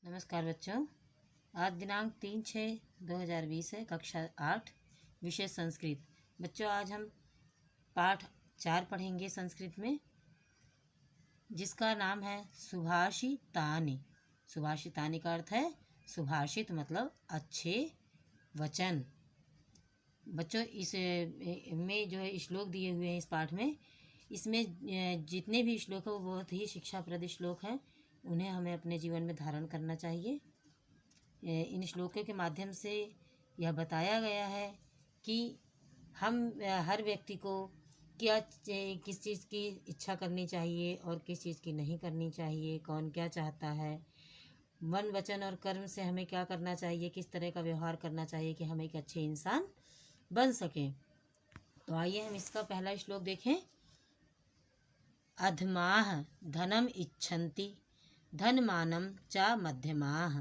नमस्कार बच्चों। आज दिनांक 3/6/2020 है। कक्षा 8 विषय संस्कृत। बच्चों आज हम पाठ 4 पढ़ेंगे संस्कृत में, जिसका नाम है सुभाषितानि। सुभाषितानि का अर्थ है सुभाषित, मतलब अच्छे वचन। बच्चों इस में जो है श्लोक दिए हुए हैं इस पाठ में, इसमें जितने भी श्लोक हैं वो बहुत ही शिक्षाप्रद श्लोक हैं। उन्हें हमें अपने जीवन में धारण करना चाहिए। इन श्लोकों के माध्यम से यह बताया गया है कि हम हर व्यक्ति को किस चीज़ की इच्छा करनी चाहिए और किस चीज़ की नहीं करनी चाहिए, कौन क्या चाहता है, मन वचन और कर्म से हमें क्या करना चाहिए, किस तरह का व्यवहार करना चाहिए कि हम एक अच्छे इंसान बन सकें। तो आइए हम इसका पहला श्लोक देखें। अधमाः धनम इच्छन्ति धनमानं च मध्यमाः,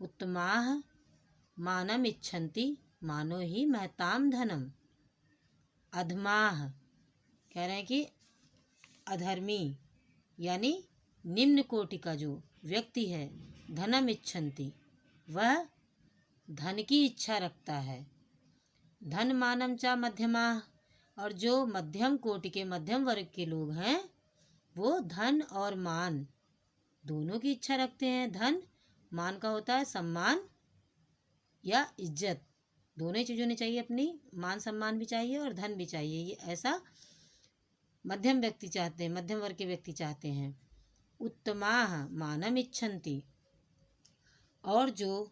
उत्तमाः मानम इच्छन्ति मानो ही महताम धनम। अधमाः कह रहे हैं कि अधर्मी यानी निम्न कोटि का जो व्यक्ति है, धनम इच्छन्ति वह धन की इच्छा रखता है। धन मानम च मध्यमाः, और जो मध्यम कोटि के मध्यम वर्ग के लोग हैं वो धन और मान दोनों की इच्छा रखते हैं। धन मान का होता है सम्मान या इज्जत, दोनों ही चीज़ों ने चाहिए अपनी, मान सम्मान भी चाहिए और धन भी चाहिए। ये ऐसा मध्यम व्यक्ति चाहते हैं, मध्यम वर्ग के व्यक्ति चाहते हैं। उत्तमाः मानम इच्छन्ति, और जो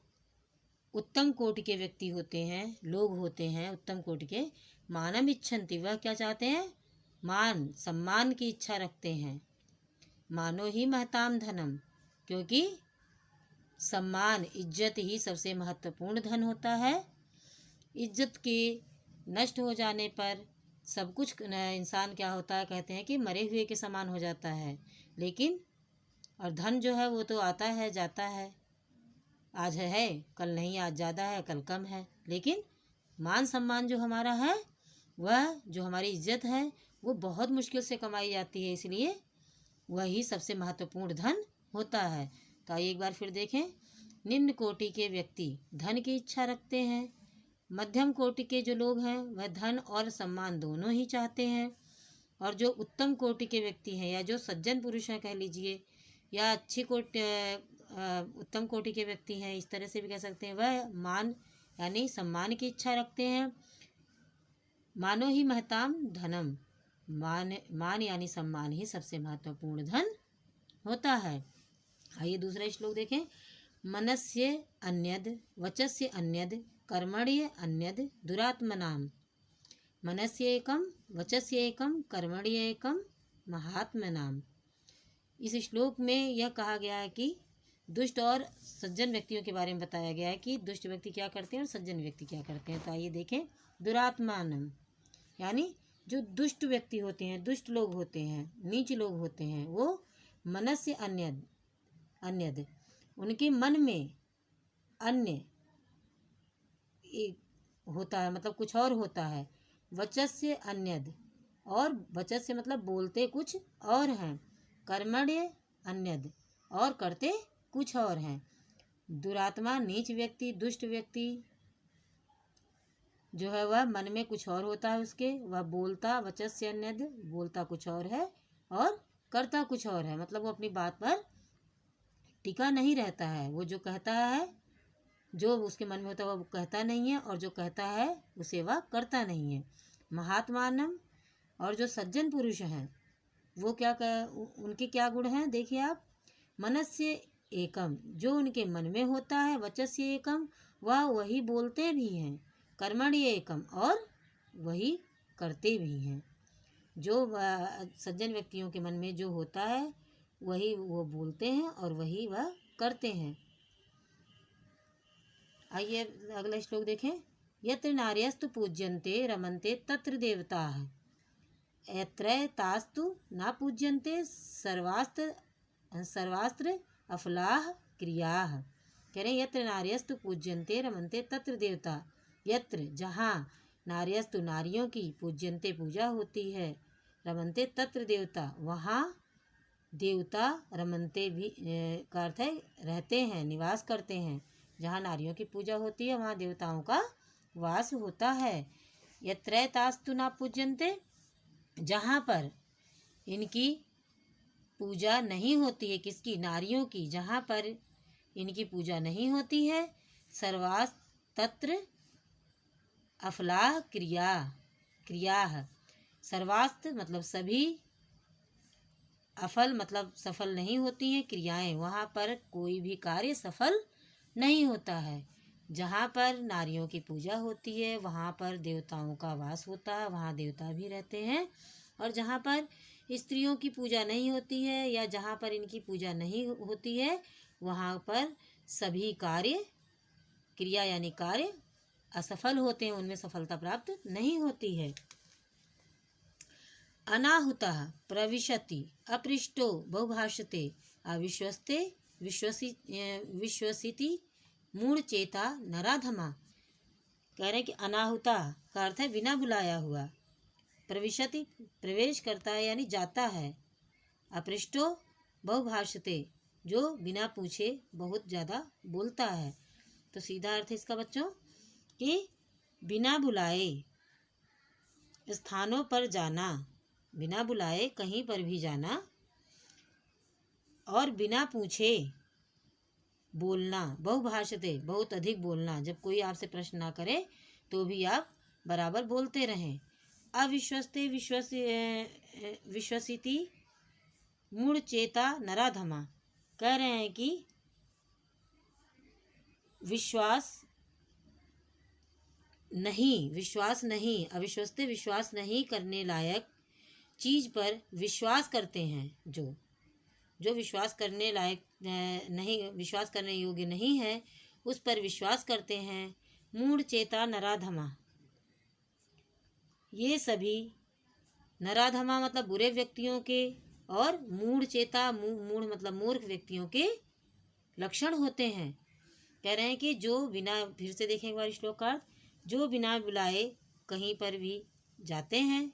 उत्तम कोटि के व्यक्ति होते हैं, लोग होते हैं उत्तम कोटि के, मानम इच्छन्ति वह क्या चाहते हैं, मान सम्मान की इच्छा रखते हैं। मानो ही महताम धनम, क्योंकि सम्मान इज्जत ही सबसे महत्वपूर्ण धन होता है। इज्जत के नष्ट हो जाने पर सब कुछ इंसान क्या होता है, कहते हैं कि मरे हुए के समान हो जाता है। लेकिन और धन जो है वो तो आता है जाता है, आज है कल नहीं, आज ज़्यादा है कल कम है। लेकिन मान सम्मान जो हमारा है, वह जो हमारी इज्जत है वो बहुत मुश्किल से कमाई जाती है, इसलिए वही सबसे महत्वपूर्ण धन होता है। तो आइए एक बार फिर देखें। निम्न कोटि के व्यक्ति धन की इच्छा रखते हैं, मध्यम कोटि के जो लोग हैं वह धन और सम्मान दोनों ही चाहते हैं, और जो उत्तम कोटि के व्यक्ति हैं या जो सज्जन पुरुष हैं कह लीजिए, या अच्छी उत्तम कोटि के व्यक्ति हैं, इस तरह से भी कह सकते हैं, वह मान यानी सम्मान की इच्छा रखते हैं। मानो ही महताम धनम, मान यानी सम्मान ही सबसे महत्वपूर्ण धन होता है। आइए दूसरा श्लोक देखें। मनस्य अन्यद वचस्य अन्यद कर्मण्य अन्यद दुरात्मनाम। मनस्य एकम वचस्य एकम कर्मण्य एकम महात्मनाम। इस श्लोक में यह कहा गया है कि दुष्ट और सज्जन व्यक्तियों के बारे में बताया गया है कि दुष्ट व्यक्ति क्या करते हैं और सज्जन व्यक्ति क्या करते हैं। तो आइए देखें। दुरात्मानम यानी जो दुष्ट व्यक्ति होते हैं, दुष्ट लोग होते हैं, नीच लोग होते हैं, वो मनस्य अन्यद उनके मन में अन्य होता है, मतलब कुछ और होता है। वचस्य अन्यद, और वचस्य मतलब बोलते कुछ और हैं। कर्मण्य अन्यद, और करते कुछ और हैं। दुरात्मा नीच व्यक्ति, दुष्ट व्यक्ति जो है वह मन में कुछ और होता है उसके, वह बोलता वचस्य अन्यद बोलता कुछ और है और करता कुछ और है, मतलब वो अपनी बात पर टिका नहीं रहता है। वो जो कहता है, जो उसके मन में होता है वो कहता नहीं है, और जो कहता है उसे वह करता नहीं है। महात्मानम, और जो सज्जन पुरुष हैं वो उनके क्या गुण हैं देखिए आप। मनस्य एकम, जो उनके मन में होता है, वचस्य एकम वह वही बोलते भी हैं, कर्मण्य एकम और वही करते भी हैं। जो सज्जन व्यक्तियों के मन में जो होता है वही वो बोलते हैं और वही वह करते हैं। आइए अगला श्लोक देखें। यत्र नार्यस्तु पूज्यन्ते रमन्ते तत्र देवताः, यत्र तास्तु न पूज्यन्ते सर्वास्त्र अफलाः क्रियाः। कह रहे यत्र नार्यस्तु पूज्यन्ते रमन्ते तत्र देवता। यत्र जहाँ नार्यस्तु नारियों की पूज्यन्ते पूजा होती है, रमन्ते तत्र देवता वहाँ देवता रमन्ते भी का अर्थ है रहते हैं, निवास करते हैं। जहाँ नारियों की पूजा होती है वहाँ देवताओं का वास होता है। यत्रैतास्तु न पूज्यन्ते, जहाँ पर इनकी पूजा नहीं होती है, किसकी? नारियों की। जहाँ पर इनकी पूजा नहीं होती है, सर्वास तत्र अफलाह क्रिया। सर्वास्त मतलब सभी, अफल मतलब सफल नहीं होती हैं क्रियाएं, वहाँ पर कोई भी कार्य सफल नहीं होता है। जहाँ पर नारियों की पूजा होती है वहाँ पर देवताओं का वास होता है, वहाँ देवता भी रहते हैं। और जहाँ पर स्त्रियों की पूजा नहीं होती है या जहाँ पर इनकी पूजा नहीं होती है वहाँ पर सभी कार्य, क्रिया यानी कार्य असफल होते हैं, उनमें सफलता प्राप्त नहीं होती है। अनाहुतः प्रविशति अपृष्टो बहुभाषते अविश्वस्ते विश्वसिति मूढ़चेता नराधमा। कह रहे हैं कि अनाहुता का अर्थ है बिना बुलाया हुआ, प्रविशति प्रवेश करता है यानी जाता है, अपृष्टो बहुभाषते जो बिना पूछे बहुत ज़्यादा बोलता है। तो सीधा अर्थ है इसका बच्चों कि बिना बुलाए स्थानों पर जाना, बिना बुलाए कहीं पर भी जाना और बिना पूछे बोलना, बहुभाषते बहुत अधिक बोलना। जब कोई आपसे प्रश्न ना करे तो भी आप बराबर बोलते रहें। अविश्वस्ते विश्वसिति मूढ़चेता नराधमा। कह रहे हैं कि विश्वास नहीं, अविश्वस्ते विश्वास नहीं करने लायक चीज़ पर विश्वास करते हैं, जो विश्वास करने लायक नहीं, विश्वास करने योग्य नहीं है उस पर विश्वास करते हैं। मूढ़चेता नराधमा, ये सभी नराधमा मतलब बुरे व्यक्तियों के और मूढ़चेता मूढ़ मतलब मूर्ख व्यक्तियों के लक्षण होते हैं। कह रहे हैं कि जो बिना, फिर से देखें एक बार श्लोक का अर्थ, जो बिना बुलाए कहीं पर भी जाते हैं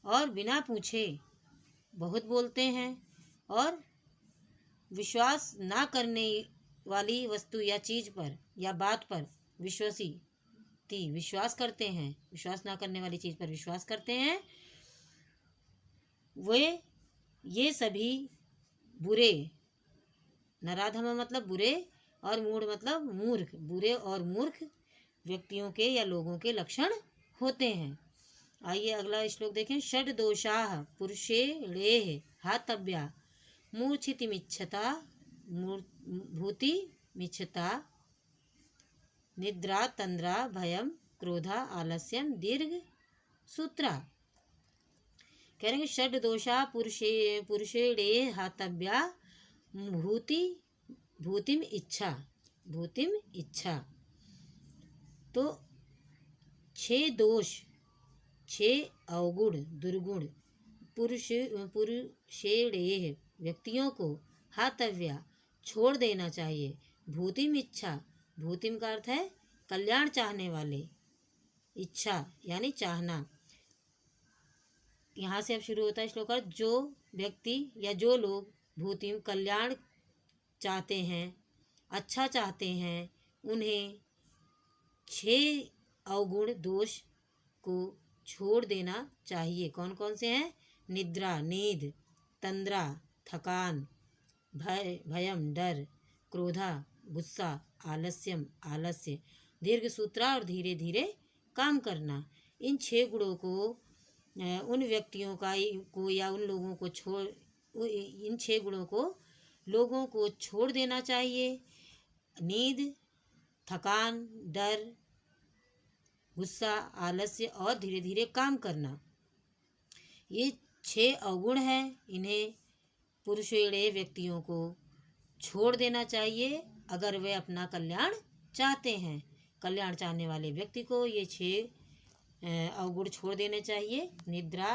और बिना पूछे बहुत बोलते हैं और विश्वास ना करने वाली वस्तु या चीज़ पर या बात पर विश्वास करते हैं, विश्वास ना करने वाली चीज़ पर विश्वास करते हैं, वे ये सभी बुरे, नराधमा मतलब बुरे और मूढ़ मतलब मूर्ख, बुरे और मूर्ख व्यक्तियों के या लोगों के लक्षण होते हैं। आइए अगला श्लोक देखें। षड दोषाः पुरुषेणेः हातव्या मूर्छितिमिच्छता भूतिमिच्छता निद्रा तंद्रा भयम क्रोधा आलस्यम दीर्घ सूत्रा। कह रहे हैं षड दोषा पुरुषेणेः हातव्या भूतिम इच्छा। तो 6 दोष, 6 अवगुण दुर्गुण पुरुषेणेः व्यक्तियों को हातव्या छोड़ देना चाहिए। भूतिम इच्छा, भूतिम का अर्थ है कल्याण चाहने वाले, इच्छा यानी चाहना। यहाँ से अब शुरू होता है श्लोक। जो व्यक्ति या जो लोग भूतिम कल्याण चाहते हैं, अच्छा चाहते हैं, उन्हें 6 अवगुण दोष को छोड़ देना चाहिए। कौन कौन से हैं? निद्रा नींद, तंद्रा थकान, भयम डर, क्रोधा गुस्सा, आलस्यम आलस्य, दीर्घ सूत्रा और धीरे धीरे काम करना। इन 6 गुणों को उन व्यक्तियों को या उन लोगों को इन 6 गुणों को लोगों को छोड़ देना चाहिए। नींद, थकान, डर, गुस्सा, आलस्य और धीरे धीरे काम करना, ये 6 अवगुण हैं। इन्हें पुरुषेणेय व्यक्तियों को छोड़ देना चाहिए अगर वे अपना कल्याण चाहते हैं। कल्याण चाहने वाले व्यक्ति को ये 6 अवगुण छोड़ देने चाहिए। निद्रा,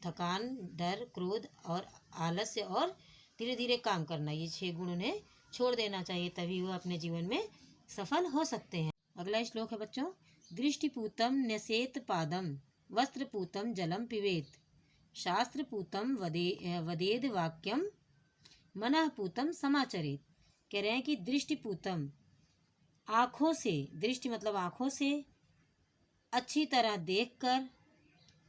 थकान, डर, क्रोध और आलस्य और धीरे धीरे काम करना, ये 6 गुण उन्हें छोड़ देना चाहिए, तभी वह अपने जीवन में सफल हो सकते हैं। अगला श्लोक है बच्चों। दृष्टिपूतम न्यसेत पादम वस्त्रपूतम जलम पिबेत शास्त्रपूतम वदेद वाक्यम मनः पूतम समाचरेत। कह रहे हैं कि दृष्टिपूतम, आँखों से, दृष्टि मतलब आँखों से अच्छी तरह देखकर,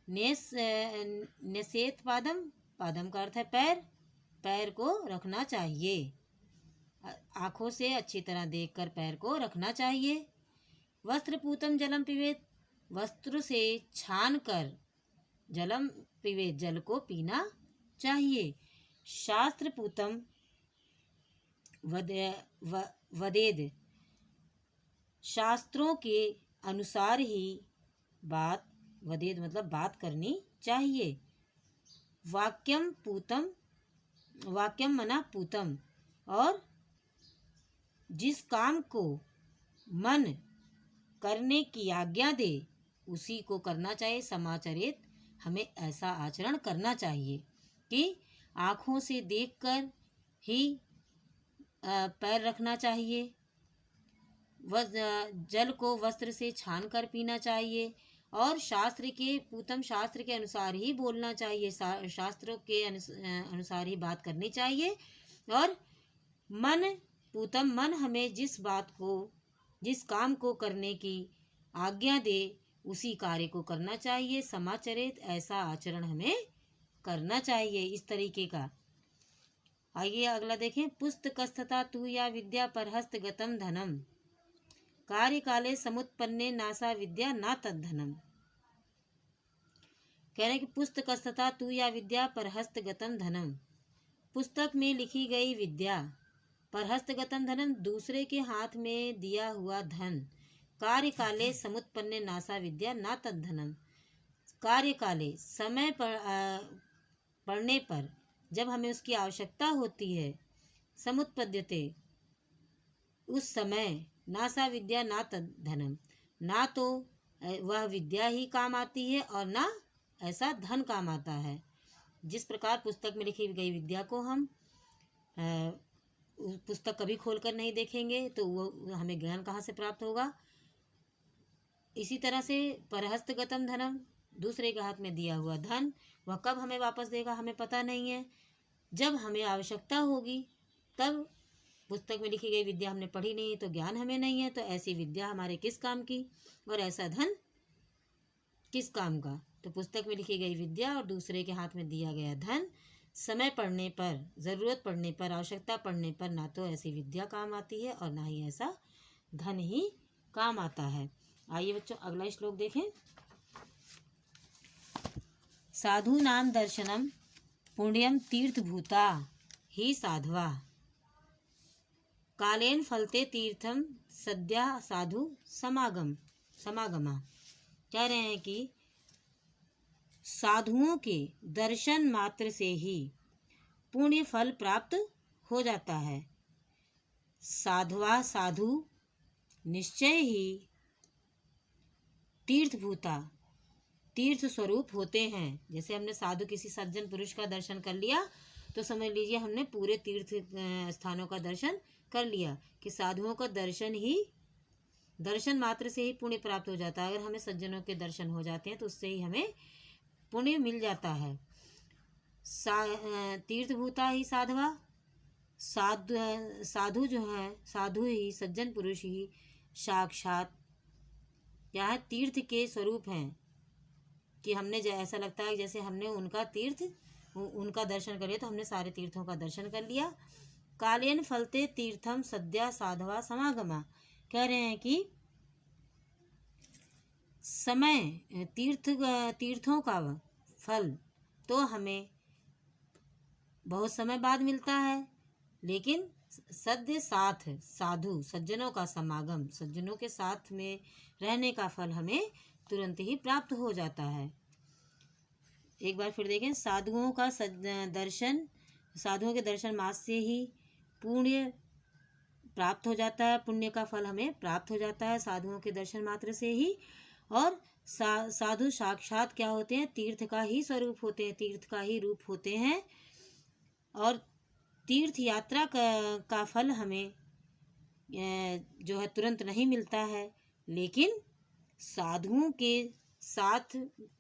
नेसेत पादम, पादम का अर्थ है पैर, पैर को रखना चाहिए। आँखों से अच्छी तरह देखकर पैर को रखना चाहिए। वस्त्रपूतम जलम पिबेत, वस्त्र से छान कर जलम पिबेत, जल को पीना चाहिए। शास्त्रपूतम वदेद, शास्त्रों के अनुसार ही बात, वदेद मतलब बात करनी चाहिए। वाक्यम पूतम, वाक्यम मना पूतम, और जिस काम को मन करने की आज्ञा दे उसी को करना चाहिए। समाचरित, हमें ऐसा आचरण करना चाहिए कि आँखों से देखकर ही पैर रखना चाहिए। जल को वस्त्र से छान कर पीना चाहिए, और शास्त्र के पूतम, शास्त्र के अनुसार ही बोलना चाहिए, शास्त्रों के अनुसार ही बात करनी चाहिए। और मन पूतम, मन हमें जिस बात को, जिस काम को करने की आज्ञा दे उसी कार्य को करना चाहिए। समाचरित, ऐसा आचरण हमें करना चाहिए, इस तरीके का। आइए अगला देखें। पुस्तकस्थता तू या विद्या परहस्तगतम धनम, कार्यकाले समुत्पन्ने नासा विद्या ना तद्धनम। कह रहे हैं कि पुस्तकस्थता तू या विद्या परहस्तगतम धनम, पुस्तक में लिखी गई विद्या, परहस्तगतम धनम दूसरे के हाथ में दिया हुआ धन, कार्यकाले समुत्पन्ने नासा विद्या ना तद्धनम, कार्यकाले समय पड़ने पर, जब हमें उसकी आवश्यकता होती है, समुत्पद्यते उस समय, नासा विद्या ना तद्धनम, ना तो वह विद्या ही काम आती है और ना ऐसा धन काम आता है। जिस प्रकार पुस्तक में लिखी गई विद्या को हम पुस्तक कभी खोलकर नहीं देखेंगे तो वो हमें ज्ञान कहाँ से प्राप्त होगा। इसी तरह से परहस्तगतम धनम, दूसरे के हाथ में दिया हुआ धन, वह कब हमें वापस देगा हमें पता नहीं है। जब हमें आवश्यकता होगी तब, पुस्तक में लिखी गई विद्या हमने पढ़ी नहीं तो ज्ञान हमें नहीं है, तो ऐसी विद्या हमारे किस काम की और ऐसा धन किस काम का। तो पुस्तक में लिखी गई विद्या और दूसरे के हाथ में दिया गया धन, समय पड़ने पर, ज़रूरत पड़ने पर, आवश्यकता पड़ने पर ना तो ऐसी विद्या काम आती है और ना ही ऐसा धन ही काम आता है। आइए बच्चों अगला श्लोक देखें। साधु नाम दर्शनम पुण्यम तीर्थभूता ही साधवा, कालेन फलते तीर्थम सद्या साधु समागमा। कह रहे हैं कि साधुओं के दर्शन मात्र से ही पुण्य फल प्राप्त हो जाता है। साधवा, साधु निश्चय ही तीर्थभूता, तीर्थ स्वरूप होते हैं। जैसे हमने साधु किसी सज्जन पुरुष का दर्शन कर लिया तो समझ लीजिए हमने पूरे तीर्थ स्थानों का दर्शन कर लिया, कि साधुओं का दर्शन मात्र से ही पुण्य प्राप्त हो जाता है। अगर हमें सज्जनों के दर्शन हो जाते हैं तो उससे ही हमें पुण्य मिल जाता है। तीर्थभूता ही साधवा, साधु जो है, साधु ही, सज्जन पुरुष ही साक्षात क्या है, तीर्थ के स्वरूप हैं। कि हमने ऐसा लगता है जैसे हमने उनका दर्शन कर लिया तो हमने सारे तीर्थों का दर्शन कर लिया। कालेन फलते तीर्थम सद्या साधवा समागमा। कह रहे हैं कि समय, तीर्थों का फल तो हमें बहुत समय बाद मिलता है, लेकिन सद्य साथ साधु, सज्जनों का समागम, सज्जनों के साथ में रहने का फल हमें तुरंत ही प्राप्त हो जाता है। एक बार फिर देखें। साधुओं के दर्शन मात्र से ही पुण्य प्राप्त हो जाता है, पुण्य का फल हमें प्राप्त हो जाता है साधुओं के दर्शन मात्र से ही। और साधु साक्षात क्या होते हैं, तीर्थ का ही स्वरूप होते हैं, तीर्थ का ही रूप होते हैं। और तीर्थ यात्रा का फल हमें जो है तुरंत नहीं मिलता है, लेकिन साधुओं के साथ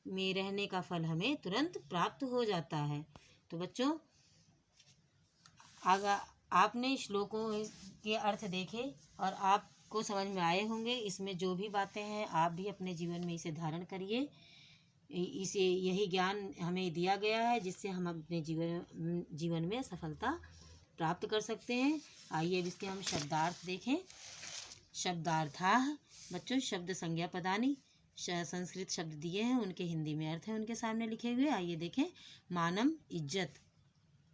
में रहने का फल हमें तुरंत प्राप्त हो जाता है। तो बच्चों अगर आपने श्लोकों के अर्थ देखे और आपको समझ में आए होंगे, इसमें जो भी बातें हैं आप भी अपने जीवन में इसे धारण करिए। इसे यही ज्ञान हमें दिया गया है जिससे हम अपने जीवन में सफलता प्राप्त कर सकते हैं। आइए अब इसके हम शब्दार्थ देखें। शब्दार्थाः बच्चों, शब्द संज्ञा पदानि, संस्कृत शब्द दिए हैं, उनके हिंदी में अर्थ है उनके सामने लिखे हुए। आइए देखें। मानम इज्जत,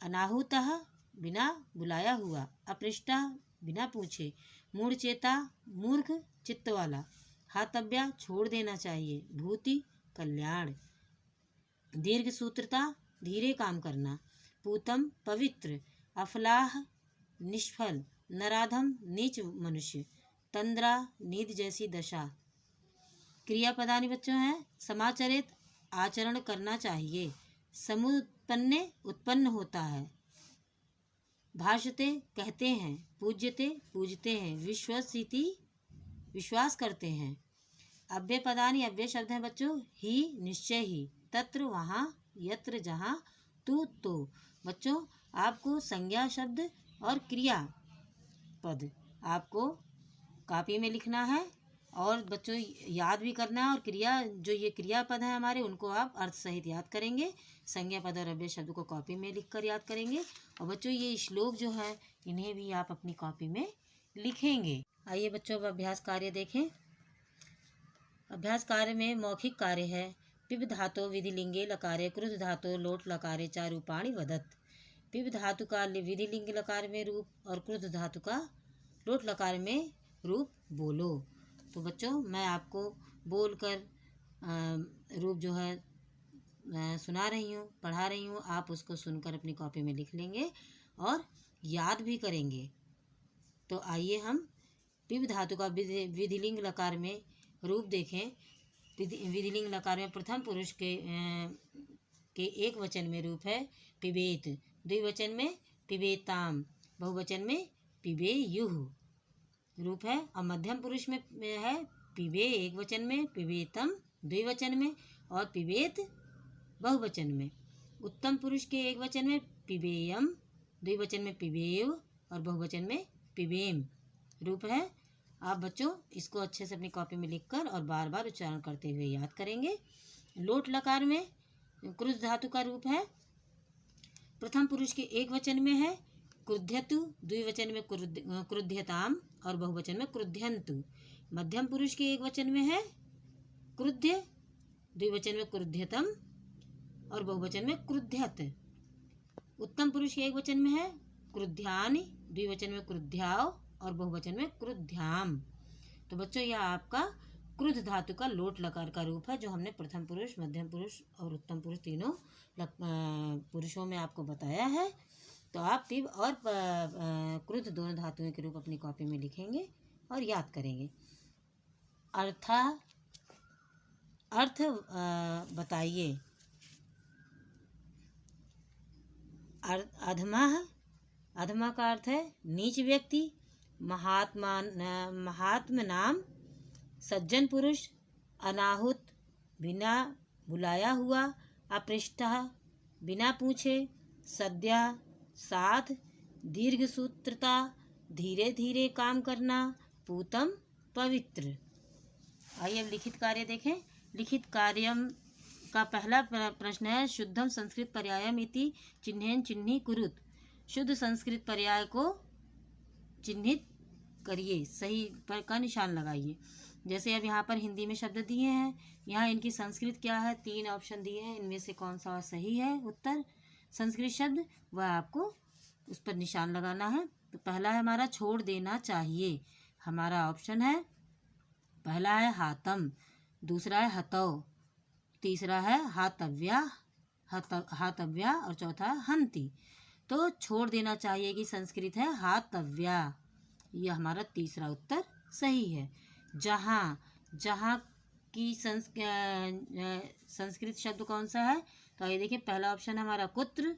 अनाहुतः बिना बुलाया हुआ, अपृष्टः बिना पूछे, मूढ़चेता मूर्ख चित्त वाला, हातव्या छोड़ देना चाहिए, भूति कल्याण, दीर्घ सूत्रता धीरे काम करना, पूतम पवित्र, अफलाह निष्फल, नराधम नीच मनुष्य, तंद्रा नींद जैसी दशा। क्रियापदानि बच्चों हैं समाचरित आचरण करना चाहिए, समुत्पन्ने उत्पन्न होता है, भाषते कहते हैं, पूज्यते पूजते हैं, विश्वसिति विश्वास करते हैं। अव्यय पदानि अव्यय शब्द हैं बच्चों। ही निश्चय ही, तत्र वहाँ, यत्र जहाँ, तू तो। बच्चों आपको संज्ञा शब्द और क्रिया पद आपको कॉपी में लिखना है और बच्चों याद भी करना है। और क्रिया जो ये क्रियापद हैं हमारे, उनको आप अर्थ सहित याद करेंगे। संज्ञा पद और अव्यय शब्द को कॉपी में लिखकर याद करेंगे। और बच्चों ये श्लोक जो है इन्हें भी आप अपनी कॉपी में लिखेंगे। आइए बच्चों अब अभ्यास कार्य देखें। अभ्यास कार्य में मौखिक कार्य है। पिब धातो विधिलिंगे लकारे क्रुध धातो लोट लकारे चा रूपाणि वदत। पिब धातु का विधिलिंग लकार में रूप और क्रुध धातु का लोट लकार में रूप बोलो। तो बच्चों मैं आपको बोलकर रूप जो है सुना रही हूँ, पढ़ा रही हूँ, आप उसको सुनकर अपनी कॉपी में लिख लेंगे और याद भी करेंगे। तो आइए हम पिब धातु का विधिलिंग लकार में रूप देखें। विधिलिंग लकार में प्रथम पुरुष के एक वचन में रूप है पिबेत, द्विवचन में पिबेताम, बहुवचन में पिबेयुः रूप है। और मध्यम पुरुष में है पिबे एक वचन में, पिबेतम द्विवचन में और पिबेत बहुवचन में। उत्तम पुरुष के एक वचन में पिबेयम, द्विवचन में पिबेव और बहुवचन में पिबेम रूप है। आप बच्चों इसको अच्छे से अपनी कॉपी में लिखकर और बार बार उच्चारण करते हुए याद करेंगे। लोट लकार में क्रुद्ध धातु का रूप है। प्रथम पुरुष के एक वचन में है क्रुध्यतु, द्विवचन में क्रुध्यताम और बहुवचन में क्रुध्यंतु। मध्यम पुरुष के एक वचन में है क्रुध्य, द्विवचन में क्रुध्यतम और बहुवचन में क्रुध्यत। उत्तम पुरुष के एक वचन में है क्रुध्यानि, द्विवचन में क्रुध्याव और बहुवचन में क्रुध्याम। तो बच्चों यह आपका क्रुद्ध धातु का लोट लकार का रूप है जो हमने प्रथम पुरुष, मध्यम पुरुष और उत्तम पुरुष तीनों पुरुषों में आपको बताया है। तो आप पिब और क्रुद्ध दोनों धातुओं के रूप अपनी कॉपी में लिखेंगे और याद करेंगे। अर्थ बताइए। अधमा का अर्थ है नीच व्यक्ति, महात्म नाम, सज्जन पुरुष, अनाहुत बिना बुलाया हुआ, अपृष्टः बिना पूछे, सद्या साध, दीर्घ सूत्रता धीरे धीरे काम करना, पूतम पवित्र। आइए अब लिखित कार्य देखें। लिखित कार्यम का पहला प्रश्न है शुद्धम संस्कृत पर्यायम इति चिन्हेन चिन्ही कुरुत। शुद्ध संस्कृत पर्याय को चिन्हित करिए, सही पर का निशान लगाइए। जैसे अब यहाँ पर हिंदी में शब्द दिए हैं, यहाँ इनकी संस्कृत क्या है, 3 ऑप्शन दिए हैं, इनमें से कौन सा सही है उत्तर संस्कृत शब्द, वह आपको उस पर निशान लगाना है। तो पहला है हमारा छोड़ देना चाहिए, हमारा ऑप्शन है पहला है हातम, दूसरा है हतौ, तीसरा है हातव्या और चौथा है हंति। तो छोड़ देना चाहिए कि संस्कृत है हातव्या, यह हमारा तीसरा उत्तर सही है। जहाँ की संस्कृत शब्द कौन सा है, तो ये देखिए पहला ऑप्शन हमारा कुत्र,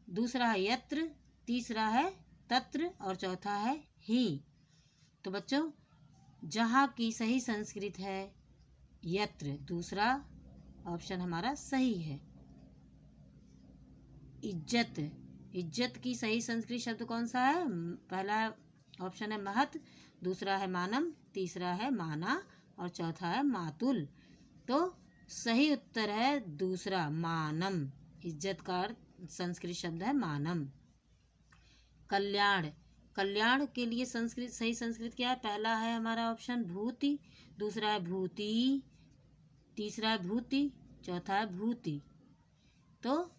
दूसरा है यत्र, तीसरा है तत्र और चौथा है ही। तो बच्चों जहाँ की सही संस्कृत है यत्र, दूसरा ऑप्शन हमारा सही है। इज्जत, इज्जत की सही संस्कृत शब्द कौन सा है? पहला ऑप्शन है महत, दूसरा है मानम, तीसरा है माना और चौथा है मातुल। तो सही उत्तर है दूसरा, मानम। इज्जत का संस्कृत शब्द है मानम। कल्याण, कल्याण के लिए संस्कृत सही संस्कृत क्या है? पहला है हमारा ऑप्शन भूति, दूसरा है भूति, तीसरा है भूति, चौथा है भूति। तो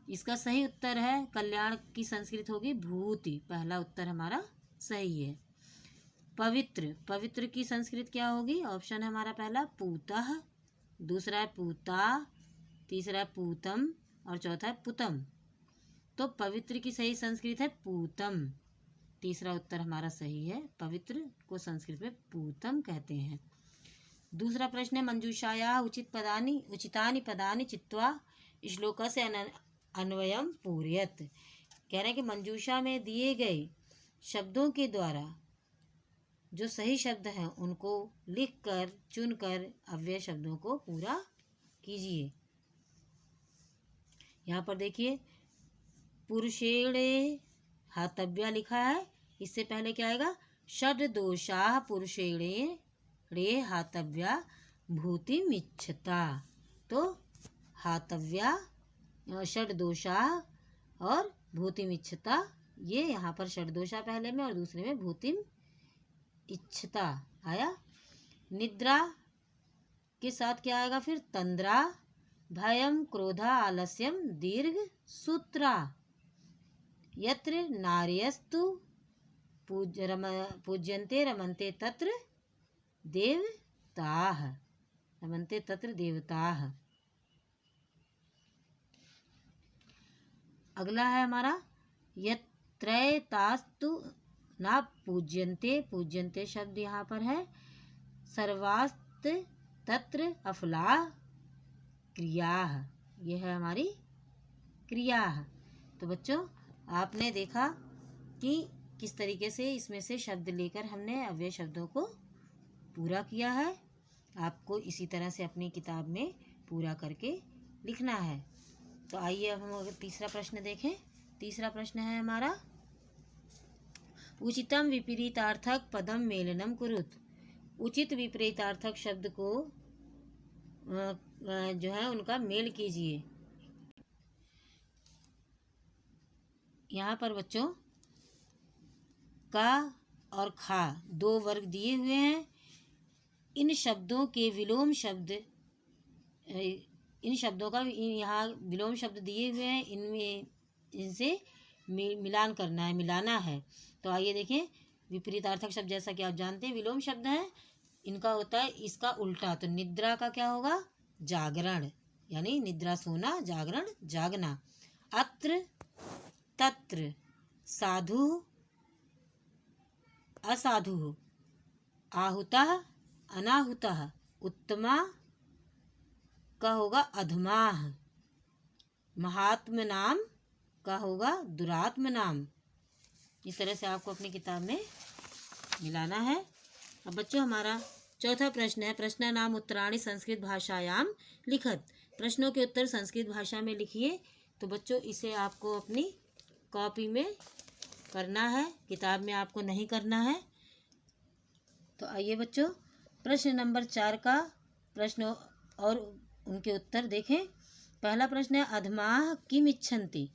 इसका सही उत्तर है कल्याण की संस्कृत होगी भूति। पहला उत्तर हमारा सही है। पवित्र, पवित्र की संस्कृत क्या होगी? ऑप्शन है हमारा पहला पूतः, दूसरा है पूता, तीसरा है पूतम और चौथा है पुतम। तो पवित्र की सही संस्कृत है पूतम। तीसरा उत्तर हमारा सही है, पवित्र को संस्कृत में पूतम कहते हैं। दूसरा प्रश्न है मंजूषाया उचितानि पदानि चित्वा श्लोकस्य अन्वयम पूरयत। कह रहे हैं कि मंजूषा में दिए गए शब्दों के द्वारा जो सही शब्द हैं उनको लिखकर चुनकर अव्यय शब्दों को पूरा कीजिए। यहाँ पर देखिए पुरुषेणे हातव्या लिखा है, इससे पहले क्या आएगा? षड दोषा पुरुषेणे रे हातव्या भूतिमिच्छता। तो हातव्या, षड दोषा और भूतिमिच्छता, ये यहाँ पर षड दोषा पहले में और दूसरे में भूतिम इच्छता आया। निद्रा के साथ क्या आएगा फिर? तंद्रा, भयम क्रोधा आलस्यम दीर्घ सूत्रा, यत्र नार्यस्तु पूज्यन्ते रमन्ते तत्र देवताः, रमन्ते तत्र देवताः। अगला है हमारा यत्रैतास्तु ना पूज्यन्ते, पूज्यन्ते शब्द यहाँ पर है। सर्वास्त तत्र अफला क्रिया, ये है हमारी क्रिया। तो बच्चों आपने देखा कि किस तरीके से इसमें से शब्द लेकर हमने अव्यय शब्दों को पूरा किया है। आपको इसी तरह से अपनी किताब में पूरा करके लिखना है। तो आइए अब हम अगर तीसरा प्रश्न देखें। तीसरा प्रश्न है हमारा उचितम विपरीतार्थक पदम मेलनम कुरुत। उचित विपरीतार्थक शब्द को जो है उनका मेल कीजिए। यहाँ पर बच्चों का और खा दो वर्ग दिए हुए हैं। इन शब्दों के विलोम शब्द, इन शब्दों का यहाँ विलोम शब्द दिए हुए हैं, इनमें इनसे मिलान करना है, मिलाना है। तो आइए देखें। विपरीतार्थक शब्द जैसा कि आप जानते हैं विलोम शब्द हैं, इनका होता है इसका उल्टा। तो निद्रा का क्या होगा? जागरण, यानी निद्रा सोना, जागरण जागना। अत्र तत्र, साधु असाधु, आहुतः अनाहुतः, उत्तमा का होगा अधमाः, महात्म नाम का होगा दुरात्म नाम। इस तरह से आपको अपनी किताब में मिलाना है। अब बच्चों हमारा चौथा प्रश्न है प्रश्न नाम उत्तराणि संस्कृत भाषायाम लिखत। प्रश्नों के उत्तर संस्कृत भाषा में लिखिए। तो बच्चों इसे आपको अपनी कॉपी में करना है, किताब में आपको नहीं करना है। तो आइए बच्चों प्रश्न नंबर 4 का प्रश्न और उनके उत्तर देखें। पहला प्रश्न है अधमाः किम इच्छन्ति।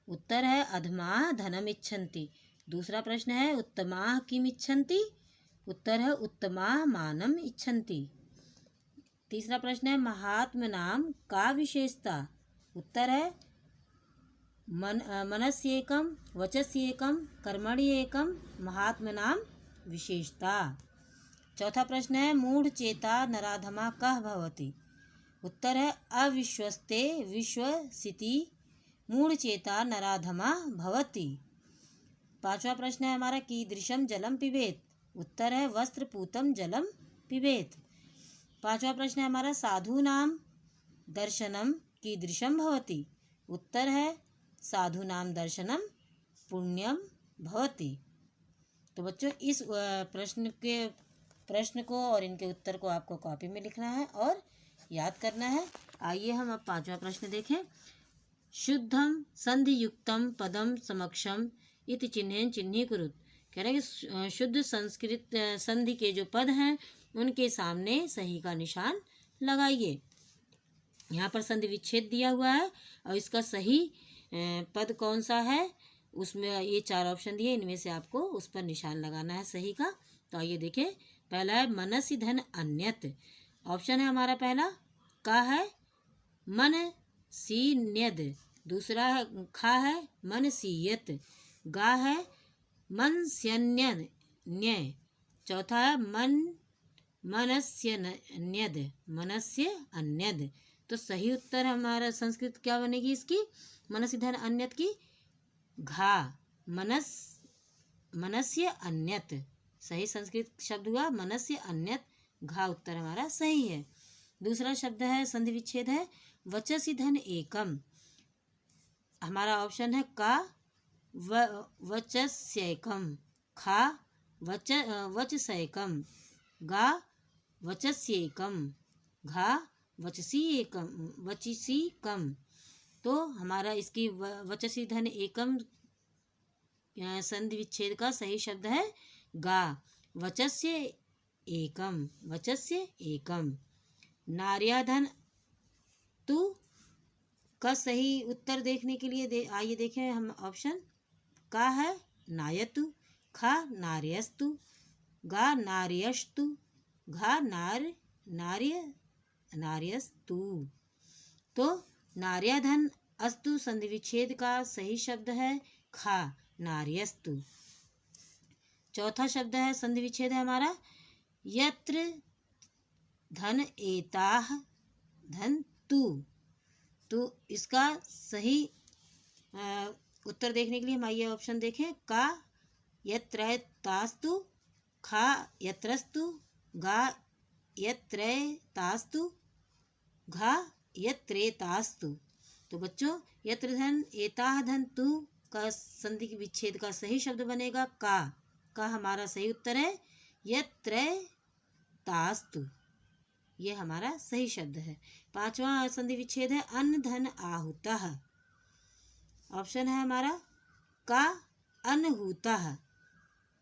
उत्तर है अधमाः धनम इच्छन्ति। दूसरा प्रश्न है उत्तमाः किम इच्छन्ति। उत्तर है उत्तमाः मानम इच्छन्ति। तीसरा प्रश्न है महात्म नाम का विशेषता। उत्तर है मनस्येकम वचस्येकम कर्मण्येकम महात्म नाम विशेषता। चौथा प्रश्न है मूढ़ चेता नराधमा कः भवति। उत्तर है अविश्वस्ते विश्वसिति मूढ़ चेता नराधमा भवति। पांचवा प्रश्न है हमारा कीदृशम जलम पिबेत। उत्तर है वस्त्रपूतम जलम पिबेत। पांचवा प्रश्न है हमारा साधूनाम दर्शनम कीदृशम भवति। उत्तर है साधूनाम दर्शनम पुण्यम भवति। तो बच्चों इस प्रश्न को और इनके उत्तर को आपको कॉपी में लिखना है और याद करना है। आइए हम अब पांचवा प्रश्न देखें। शुद्धम संधियुक्तम पदम समक्षम इति चिन्हेन चिन्हीकुरुत। कह रहे हैं कि शुद्ध संस्कृत संधि के जो पद हैं उनके सामने सही का निशान लगाइए। यहाँ पर संधि विच्छेद दिया हुआ है और इसका सही पद कौन सा है, उसमें ये 4 ऑप्शन दिए, इनमें से आपको उस पर निशान लगाना है सही का। तो आइए देखें, पहला है मनसि धन अन्यत। ऑप्शन है हमारा पहला का है मन सी न्यद, दूसरा है खा है मन सीयत, गा है मन स्यन्यद न्यय, चौथा है मनस्य अन्यद, मनस्य अन्यद। तो सही उत्तर हमारा संस्कृत क्या बनेगी इसकी, मनसि धन अन्यत की घा, मनस्य अन्यत। सही संस्कृत शब्द हुआ मनस्य अन्यत घा, उत्तर हमारा सही है। दूसरा शब्द है संधि विच्छेद है वचसि धन एकम। हमारा ऑप्शन है का वचस्यैकम, खा वचसैकम, गा वचस्यैकम, घा वचसी कम। तो हमारा इसकी वचसी धन एकम संधि विच्छेद का सही शब्द है गा, वचस्य एकम, वचस्य एकम। नार्याधन तु का सही उत्तर देखने के लिए आइए देखें हम ऑप्शन। का है नायतु, खा नार्यस्तु, गा नार्यस्तु, घा नार्यस्तु। तो नार्याधन अस्तु संधि विच्छेद का सही शब्द है खा नार्यस्तु। चौथा शब्द है संधि विच्छेद है हमारा यत्र धन एताह धन तु। तो इसका सही उत्तर देखने के लिए हम आइए ऑप्शन देखें। का यत्रैतास्तु, खा यत्रस्तु, गा यत्रैतास्तु, घा यत्रेतास्तु। तो बच्चों यत्र धन एताह धन तु का संधि विच्छेद का सही शब्द बनेगा का हमारा सही उत्तर है यत्रैतास्तु, ये हमारा सही शब्द है। पांचवा संधि विच्छेद है अन्न धन आहुतः। ऑप्शन है हमारा का अनहूतः,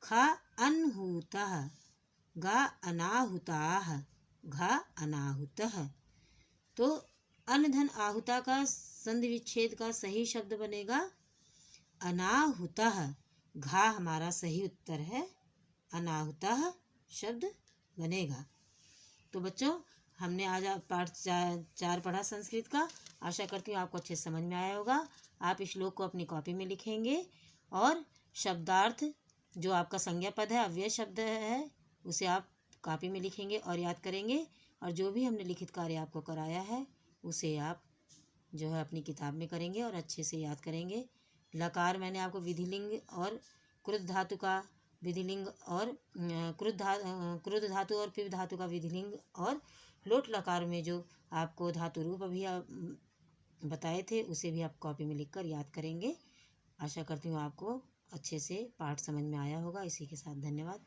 खा अनहूतः, गा अनाहुताः, घा अनाहुतः। तो अन्न धन आहुता का संधि विच्छेद का सही शब्द बनेगा अनाहुतः, घा हमारा सही उत्तर है, अनाहुतः शब्द बनेगा। तो बच्चों हमने आज पाठ 4 पढ़ा संस्कृत का। आशा करती हूँ आपको अच्छे से समझ में आया होगा। आप इस श्लोक को अपनी कॉपी में लिखेंगे और शब्दार्थ जो आपका संज्ञा पद है अव्यय शब्द है उसे आप कॉपी में लिखेंगे और याद करेंगे। और जो भी हमने लिखित कार्य आपको कराया है उसे आप जो है अपनी किताब में करेंगे और अच्छे से याद करेंगे। लकार मैंने आपको विधिलिंग और क्रुद्ध धातु का विधिलिंग और क्रुद्ध धातु और पिप धातु का विधिलिंग और लोट लकार में जो आपको धातु रूप अभी बताए थे उसे भी आप कॉपी में लिखकर याद करेंगे। आशा करती हूँ आपको अच्छे से पाठ समझ में आया होगा। इसी के साथ धन्यवाद।